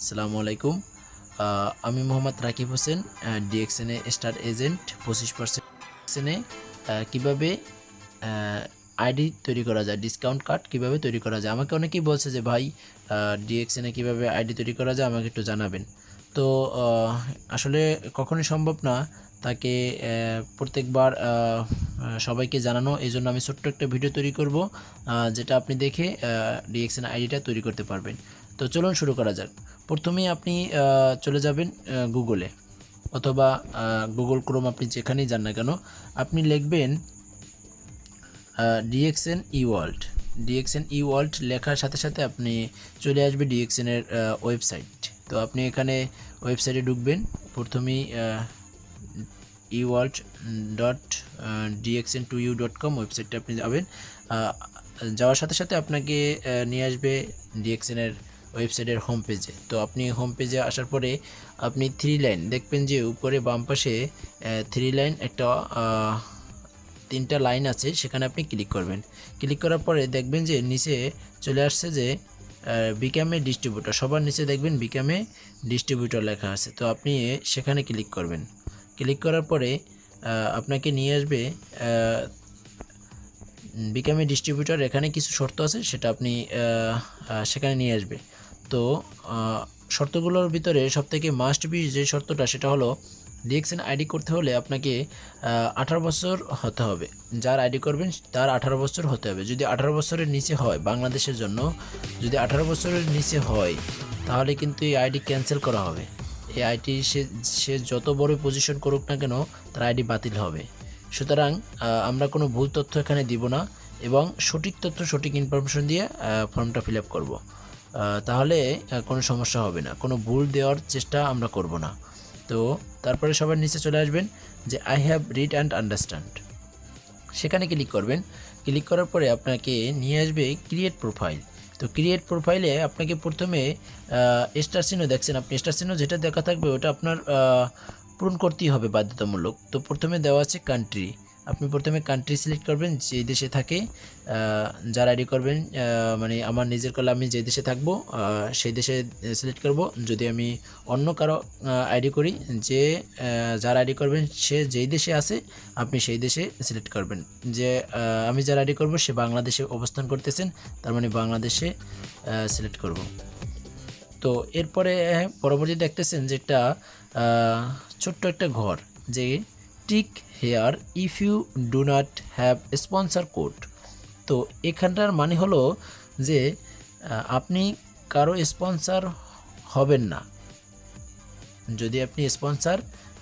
আসসালামু আলাইকুম। আমি মোহাম্মদ রাকিব হোসেন, ডিএক্সএনে স্টার এজেন্ট 25% কীভাবে আইডি তৈরি করা যায়, ডিসকাউন্ট কার্ড কীভাবে তৈরি করা যায়। আমাকে অনেকেই বলছে যে ভাই ডিএক্সএনে কীভাবে আইডি তৈরি করা যায় আমাকে একটু জানাবেন। তো আসলে কখনোই সম্ভব না তাকে প্রত্যেকবার সবাইকে জানানো। এই জন্য আমি ছোট্ট একটা ভিডিও তৈরি করব যেটা আপনি দেখে ডিএক্সএন আইডিটা তৈরি করতে পারবেন। তো চলুন শুরু করা যাক। প্রথমেই আপনি চলে যাবেন গুগলে অথবা গুগল ক্রোম, আপনি যেখানেই যান না কেন আপনি লিখবেন ডিএক্সএন ই ওয়ার্ল্ড। ডিএক্সএন ই ওয়ার্ল্ড লেখার সাথে সাথে আপনি চলে আসবে ডিএক্সএনের ওয়েবসাইট। তো আপনি এখানে ওয়েবসাইটে ঢুকবেন। প্রথমেই eworld.dxn2u.com ওয়েবসাইটে আপনি যাবেন। যাওয়ার সাথে সাথে আপনাকে নিয়ে আসবে ডিএক্সএনের ওয়েবসাইটের হোম পেজে। তো আপনি হোম পেজে আসার পরে আপনি 3 লাইন দেখবেন যে উপরে বাম পাশে 3 লাইন একটা 3টা লাইন আছে, সেখানে আপনি ক্লিক করবেন। ক্লিক করার পরে দেখবেন যে নিচে চলে আসছে যে বিকাম এ ডিস্ট্রিবিউটর, সবার নিচে দেখবেন বিকাম এ ডিস্ট্রিবিউটর লেখা আছে। তো আপনি সেখানে ক্লিক করবেন। ক্লিক করার পরে আপনাকে নিয়ে আসবে বিকাম এ ডিস্ট্রিবিউটর। এখানে কিছু শর্ত আছে, সেটা আপনি সেখানে নিয়ে আসবে। তো শর্তগুলোর ভিতরে সবথেকে মাস্ট বি যে শর্তটা, সেটা হলো ডিএক্সএন আইডি করতে হলে আপনাকে 18 বছর হতে হবে। যার আইডি করবেন তার 18 বছর হতে হবে। যদি 18 বছরের নিচে হয়, বাংলাদেশের জন্য যদি 18 বছরের নিচে হয় তাহলে কিন্তু এই আইডি ক্যান্সেল করা হবে। এই আইডি সে যত বড় পজিশন করুক না কেন, তার আইডি বাতিল হবে। সুতরাং আমরা কোনো ভুল তথ্য এখানে দিব না এবং সঠিক তথ্য, সঠিক ইনফরমেশন দিয়ে ফর্মটা ফিল আপ করবো। তাহলে কোনো সমস্যা হবে না, কোনো ভুল দেওয়ার চেষ্টা আমরা করব না। তো তারপরে সবার নিচে চলে আসবেন যে I have read and understand, সেখানে ক্লিক করবেন। ক্লিক করার পরে আপনাকে নিয়ে আসবে ক্রিয়েট প্রোফাইল। তো ক্রিয়েট প্রোফাইলে আপনাকে প্রথমে স্টার চিহ্ন দেখছেন, আপনি স্টার চিহ্ন যেটা দেখা থাকবে ওটা আপনার পূরণ করতেই হবে বাধ্যতামূলক। তো প্রথমে দেওয়া আছে কান্ট্রি, আপনি প্রথমে কান্ট্রি সিলেক্ট করবেন যে দেশে থাকে। যার আইডি করবেন, মানে আমার নিজের করলে আমি যে দেশে থাকবো সেই দেশে সিলেক্ট করব। যদি আমি অন্য কারো আইডি করি, যে যার আইডি করবেন সে যেই দেশে আছে আপনি সেই দেশে সিলেক্ট করবেন। যে আমি যার আইডি করব সে বাংলাদেশে অবস্থান করতেছেন, তার মানে বাংলাদেশে সিলেক্ট করব। তো এরপরে পরবর্তী দেখতেছেন যে একটা ছোট্ট একটা ঘর, যে tick here if you do not have sponsor code. তো এখানটার মানে হলো যে আপনি কারো স্পন্সর হবেন না। যদি আপনি স্পন্সর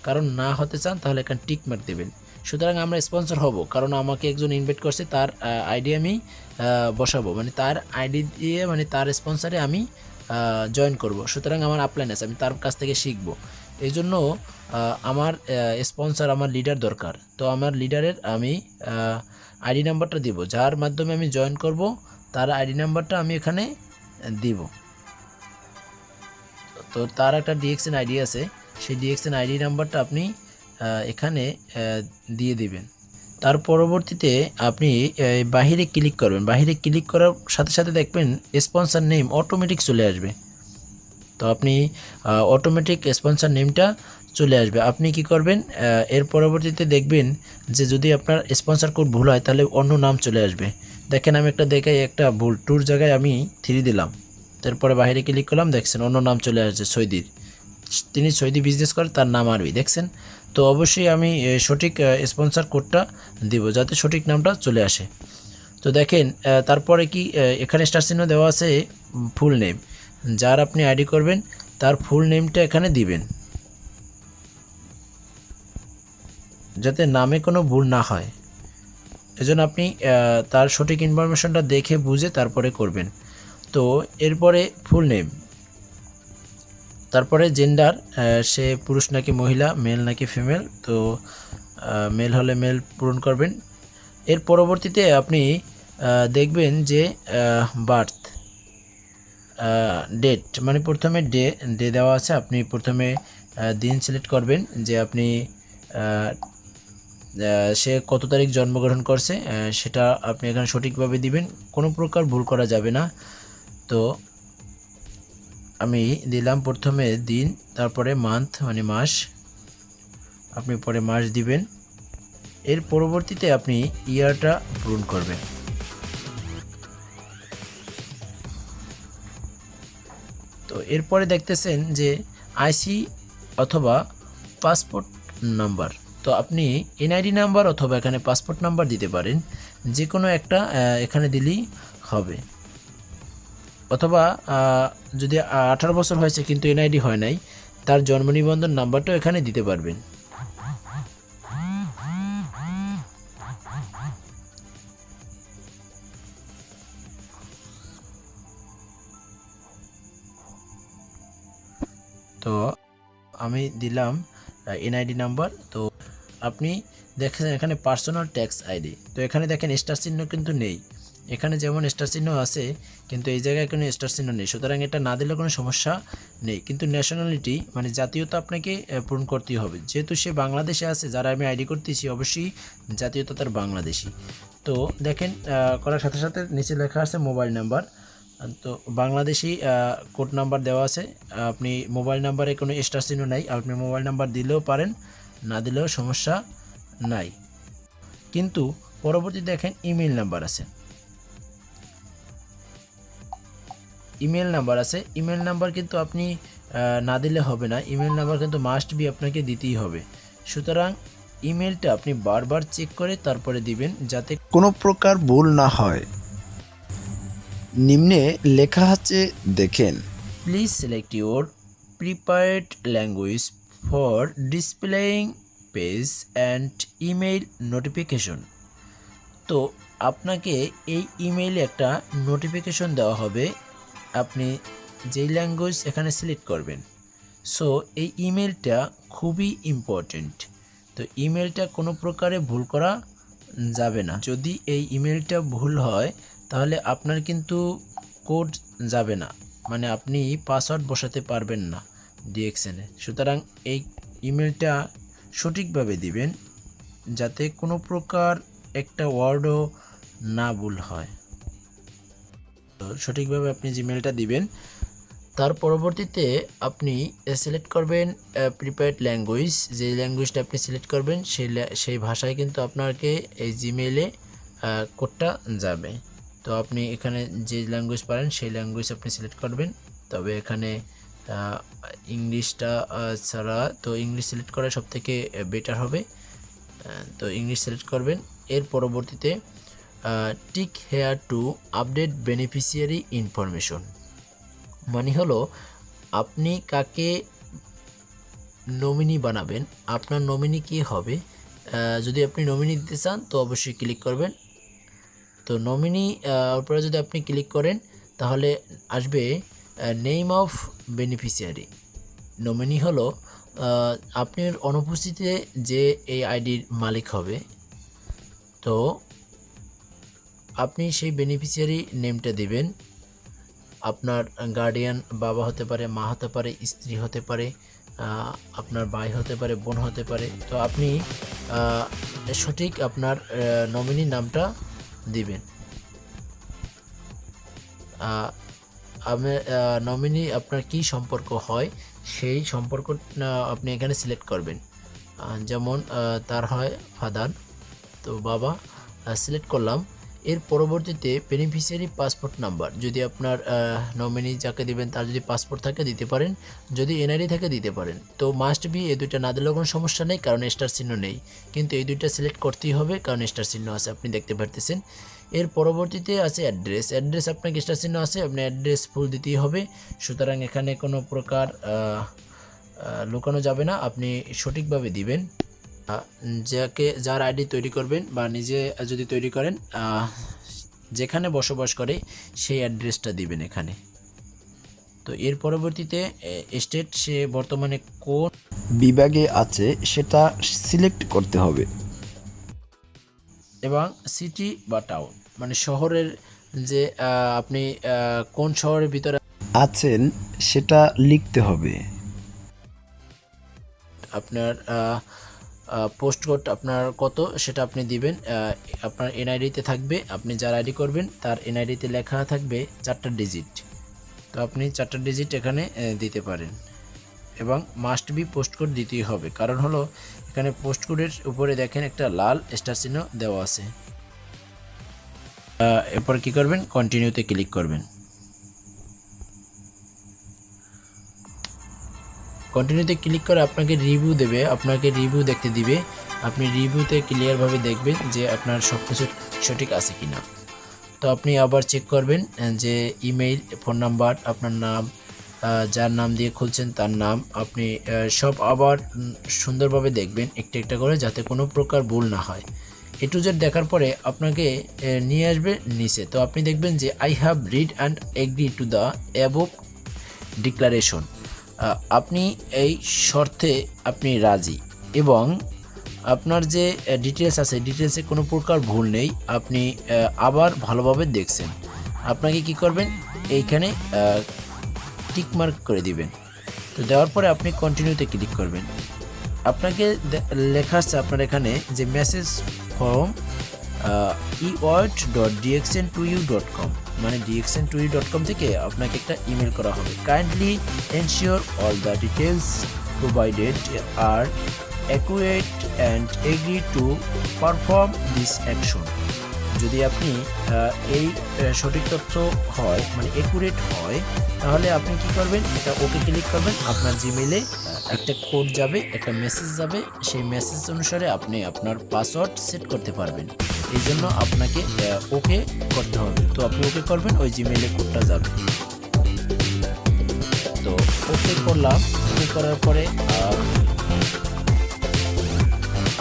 কারণ না হতে চান তাহলে এখানে টিক মার্ক দেবেন। সুতরাং আমরা স্পন্সর হব, কারণ আমাকে একজন ইনভাইট করছে, তার আইডি আমি বসাবো, মানে তার আইডি দিয়ে, মানে তার স্পন্সরে আমি জয়েন করব। সুতরাং আমার আপলাইন আছে, আমি তার কাছ থেকে শিখব। এই জন্য আমার স্পন্সর, আমার লিডার দরকার। তো আমার লিডারের আমি আইডি নাম্বারটা দিব, যার মাধ্যমে আমি জয়েন করব তার আইডি নাম্বারটা আমি এখানে দিব। তো তার একটা ডিএক্সএন আইডি আছে, সেই ডিএক্সএন আইডি নাম্বারটা আপনি এখানে দিয়ে দিবেন। তার পরবর্তীতে আপনি বাহিরে ক্লিক করবেন। বাহিরে ক্লিক করার সাথে সাথে দেখবেন স্পন্সর নেম অটোমেটিক চলে আসবে। তো আপনি অটোমেটিক স্পন্সর নেমটা চলে আসবে। আপনি কি করবেন, এর পরবর্তীতে দেখবেন যে যদি আপনার স্পন্সর কোড ভুল হয় তাহলে অন্য নাম চলে আসবে। দেখেন আমি একটা দেখাই, একটা ভুল, টুর জায়গায় আমি 3 দিলাম, তারপরে বাইরে ক্লিক করলাম, দেখছেন অন্য নাম চলে আসছে সৈদির। তিনি সৈদি বিজনেস করে, তার নাম আরবি, দেখছেন। তো অবশ্যই আমি সঠিক স্পন্সর কোডটা দিব যাতে সঠিক নামটা চলে আসে। তো দেখেন তারপরে কি এখানে স্টার চিহ্ন দেওয়া আছে ফুল নেম, যার আপনি আইডি করবেন তার ফুল নেমটা এখানে দিবেন যাতে নামে কোনো ভুল না হয়। এজন্য আপনি তার সঠিক ইনফরমেশনটা দেখে বুঝে তারপরে করবেন। তো এরপরে ফুল নেম, তারপরে জেন্ডার, সে পুরুষ নাকি মহিলা, মেল নাকি ফিমেল। তো মেল হলে মেল পূরণ করবেন। এর পরবর্তীতে আপনি দেখবেন যে বার্থ ডেট, মানে প্রথমে ডে দেওয়া আছে, আপনি প্রথমে দিন সিলেক্ট করবেন যে আপনি সে কত তারিখ জন্মগ্রহণ করছে, সেটা আপনি এখানে সঠিকভাবে দিবেন, কোনো প্রকার ভুল করা যাবে না। তো আমি দিলাম প্রথমে দিন, তারপরে মান্থ মানে মাস, আপনি পরে মাস দিবেন। এর পরবর্তীতে আপনি ইয়ারটা পূরণ করবেন। তো এরপরে দেখতেছেন যে আইসি অথবা পাসপোর্ট নাম্বার। তো আপনি এনআইডি নাম্বার অথবা এখানে পাসপোর্ট নাম্বার দিতে পারেন, যে কোনো একটা এখানে দিলেই হবে। অথবা যদি 18 বছর হয়েছে কিন্তু এনআইডি হয় নাই, তার জন্ম নিবন্ধন নাম্বারটাও এখানে দিতে পারবেন। তো আমি দিলাম এনআইডি নাম্বার। তো আপনি দেখেন এখানে পার্সোনাল ট্যাক্স আইডি, তো এখানে দেখেন স্টার চিহ্ন কিন্তু নেই। এখানে যেমন স্টার চিহ্ন আছে কিন্তু এই জায়গায় কোনো স্টার চিহ্ন নেই, সুতরাং এটা না দিলে কোনো সমস্যা নেই। কিন্তু ন্যাশনালিটি মানে জাতীয়তা আপনাকে পূরণ করতেই হবে, যেহেতু সে বাংলাদেশে আছে, যারা আমি আইডি করতেছি অবশ্যই জাতীয়তা তার বাংলাদেশি। তো দেখেন করার সাথে সাথে নিচে লেখা আছে মোবাইল নাম্বার, তো বাংলাদেশি কোড নাম্বার দেওয়া আছে। আপনি মোবাইল নাম্বারে কোনো স্টার চিহ্ন নাই, আপনি মোবাইল নাম্বার দিলেও পারেন, না দিলেও সমস্যা নাই। কিন্তু পরবর্তী দেখেন ইমেল নাম্বার আছে, ইমেল নাম্বার কিন্তু আপনি না দিলে হবে না, ইমেল নাম্বার কিন্তু মাস্ট বি আপনাকে দিতেই হবে। সুতরাং ইমেলটা আপনি বারবার চেক করে তারপরে দিবেন যাতে কোনো প্রকার ভুল না হয়। নিম্নে লেখা আছে দেখেন। Please select your prepared language for displaying page and email notification. তো আপনাকে এই ইমেইলে একটা নোটিফিকেশন দেওয়া হবে, আপনি যেই ল্যাঙ্গুয়েজ এখানে সিলেক্ট করবেন। সো এই ইমেলটা খুবই ইম্পর্টেন্ট। তো ইমেলটা কোনো প্রকারে ভুল করা যাবে না। যদি এই ইমেলটা ভুল হয় তাহলে আপনার কিন্তু কোড যাবে না, মানে আপনি পাসওয়ার্ড বসাতে পারবেন না ডিএক্সএনে। সুতরাং এই ইমেলটা সঠিকভাবে দিবেন যাতে কোনো প্রকার একটা ওয়ার্ডও না ভুল হয়। তো সঠিকভাবে আপনি জিমেলটা দিবেন। তার পরবর্তীতে আপনি সিলেক্ট করবেন প্রিপেয়ার্ড ল্যাঙ্গুয়েজ, যে ল্যাঙ্গুয়েজটা আপনি সিলেক্ট করবেন সেই ভাষায় কিন্তু আপনাকে এই জিমেইলে কোডটা যাবে। তো আপনি এখানে যে ল্যাঙ্গুয়েজ পারেন সেই ল্যাঙ্গুয়েজ আপনি সিলেক্ট করবেন। তবে এখানে ইংলিশটা ছাড়া, তো ইংলিশ সিলেক্ট করা সবথেকে বেটার হবে। তো ইংলিশ সিলেক্ট করবেন। এর পরবর্তীতে tick hair to update beneficiary information, মানে হলো আপনি কাকে নমিনি বানাবেন, আপনার নমিনি কি হবে। যদি আপনি নমিনি দিতে চান তো অবশ্যই ক্লিক করবেন। তো নমিনি উপরে যদি আপনি ক্লিক করেন তাহলে আসবে নেম অফ বেনিফিশিয়ারি। নমিনি হলো আপনার অনুপস্থিতিতে যে এই আইডির মালিক হবে। তো আপনি সেই বেনিফিশিয়ারি নেমটা দিবেন। আপনার গার্ডিয়ান বাবা হতে পারে, মা হতে পারে, স্ত্রী হতে পারে, আপনার ভাই হতে পারে, বোন হতে পারে। তো আপনি সঠিক আপনার নমিনি নামটা দিবেন। নমিনি আপনার কি সম্পর্ক হয় সেই সম্পর্ক আপনি এখানে সিলেক্ট করবেন। যেমন তার হয় ফাদার, তো বাবা সিলেক্ট করলাম। এর পরবর্তীতে বেনিফিশিয়ারি পাসপোর্ট নাম্বার, যদি আপনার নমিনি যাকে দিবেন তার যদি পাসপোর্ট থাকে দিতে পারেন, যদি এনআইডি থাকে দিতে পারেন। তো মাস্ট বি এই দুইটা না দিলেও কোনো সমস্যা নেই, কারণ স্টার চিহ্ন নেই, কিন্তু এই দুইটা সিলেক্ট করতেই হবে কারণ স্টার চিহ্ন আছে, আপনি দেখতে পারতেছেন। এর পরবর্তীতে আছে অ্যাড্রেস আপনার স্টার চিহ্ন আছে, আপনি অ্যাড্রেস ফুল দিতেই হবে। সুতরাং এখানে কোনো প্রকার লুকানো যাবে না, আপনি সঠিকভাবে দিবেন। যার আইডি তৈরি করবেন বা নিজে যদি তৈরি করেন, যেখানে বসবাস করে সেই অ্যাড্রেসটা দিবেন এখানে। তো এর পরবর্তীতে স্টেট, সে বর্তমানে কোন বিভাগে আছে সেটা সিলেক্ট করতে হবে। এবং সিটি বা টাউন মানে শহরের, যে আপনি কোন শহরের ভিতরে আছেন সেটা লিখতে হবে। আপনার পোস্ট কোড আপনার কত সেটা আপনি দিবেন। আপনার এনআইডিতে থাকবে, আপনি যার আইডি করবেন তার এনআইডিতে লেখা থাকবে 4টা ডিজিট। তো আপনি 4টা ডিজিট এখানে দিতে পারেন এবং মাস্ট বি পোস্ট কোড দিতেই হবে, কারণ হলো এখানে পোস্ট কোডের উপরে দেখেন একটা লাল স্টার চিহ্ন দেওয়া আছে। এরপর কি করবেন, কন্টিনিউতে ক্লিক করবেন। কন্টিনিউতে ক্লিক করে আপনাকে রিভিউ দেবে, আপনাকে রিভিউ দেখতে দিবে। আপনি রিভিউতে ক্লিয়ারভাবে দেখবেন যে আপনার সব কিছু সঠিক আছে কি না। তো আপনি আবার চেক করবেন যে ইমেইল, ফোন নাম্বার, আপনার নাম, যার নাম দিয়ে খুলছেন তার নাম, আপনি সব আবার সুন্দরভাবে দেখবেন একটা একটা করে, যাতে কোনো প্রকার ভুল না হয়। এ টু জেড দেখার পরে আপনাকে নিয়ে আসবে নিচে। তো আপনি দেখবেন যে I have read and agree to the above declaration. আপনি এই শর্তে আপনি রাজি এবং আপনার যে ডিটেলস আছে ডিটেলসে কোনো প্রকার ভুল নেই, আপনি আবার ভালোভাবে দেখছেন। আপনাকে কি করবেন, এইখানে টিক মার্ক করে দিবেন। তো দেওয়ার পরে আপনি কন্টিনিউতে ক্লিক করবেন। আপনাকে লেখা আছে আপনার এখানে যে মেসেজ ফ্রম eWord.dxn2u.com, মানে dxn2u.com থেকে আপনাকে একটা ইমেল করা হবে। Kindly ensure all the details provided are accurate and agree to perform this action। যদি আপনি এই সঠিক তথ্য হয়, মানে অ্যাকুরেট হয়, তাহলে আপনি কি করবেন, এটা ওকে ক্লিক করবেন। আপনার জিমেইলে একটা কোড যাবে, একটা মেসেজ যাবে, সেই মেসেজ অনুসারে আপনি আপনার পাসওয়ার্ড সেট করতে পারবেন। এই জন্য আপনাকে ওকে করতে হবে। তো আপনি ওকে করবেন, ওই জিমেইলে কোডটা যাবে। তো ওকে করলাম। ওকে করার পরে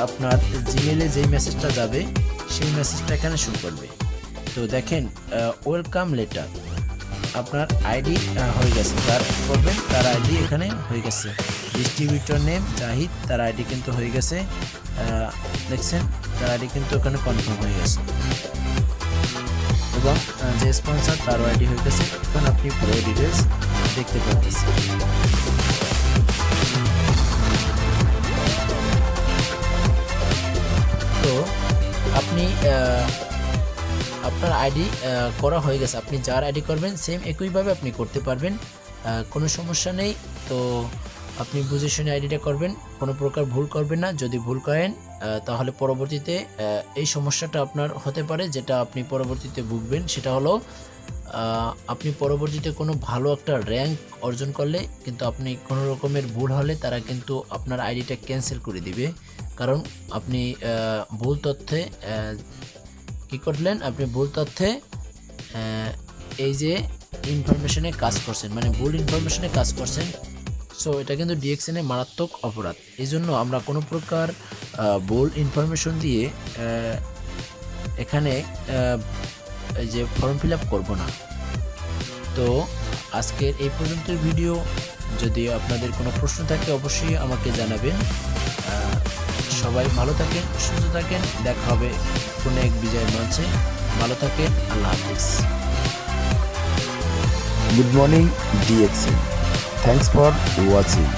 আপনার জিমেইলে যেই মেসেজটা যাবে সেই মেসেজটা এখানে শো করবে। তো দেখেন ওয়েলকাম লেটার, আপনার আইডি হয়ে গেছে, যার করবেন তার আইডি এখানে হয়ে গেছে। ডিস্ট্রিবিউটর নেম জাহিদ, তার আইডি কিন্তু হয়ে গেছে। দেখছেন তার আইডি কিন্তু এখানে কনফার্ম হয়ে গেছে এবং যে স্পন্সর তারও আইডি হয়ে গেছে। এখন আপনি পুরো ডিটেলস দেখতে পাচ্ছেন। তো আপনি আপনার আইডি করা হয়ে গেছে, আপনি যার আইডি করবেন সেম একইভাবে আপনি করতে পারবেন, কোনো সমস্যা নেই। তো আপনি বুঝে শুনে আইডিটা করবেন, কোনো প্রকার ভুল করবেন না। যদি ভুল করেন তাহলে পরবর্তীতে এই সমস্যাটা আপনার হতে পারে, যেটা আপনি পরবর্তীতে ভুগবেন। সেটা হলো আপনি পরবর্তীতে কোনো ভালো একটা র্যাঙ্ক অর্জন করলে কিন্তু আপনি কোনো রকমের ভুল হলে তারা কিন্তু আপনার আইডিটা ক্যান্সেল করে দিবে, কারণ আপনি ভুল তথ্যে কি করলেন, আপনি ভুল তথ্যে এই যে ইনফরমেশনে কাজ করছেন, মানে ভুল ইনফরমেশনে কাজ করছেন। সো এটা কিন্তু ডিএক্সএনে মারাত্মক অপরাধ। এই জন্য আমরা কোনো প্রকার ভুল ইনফরমেশন দিয়ে এখানে যে ফর্ম ফিল আপ করবো না। তো আজকের এই পর্যন্ত ভিডিও। যদি আপনাদের কোনো প্রশ্ন থাকে অবশ্যই আমাকে জানাবেন। সবাই ভালো থাকেন, সুস্থ থাকেন, দেখা হবে কোনো এক বিজয়ের মঞ্চে। ভালো থাকেন, আল্লাহ হাফিজ। Good morning DXN. Thanks for watching.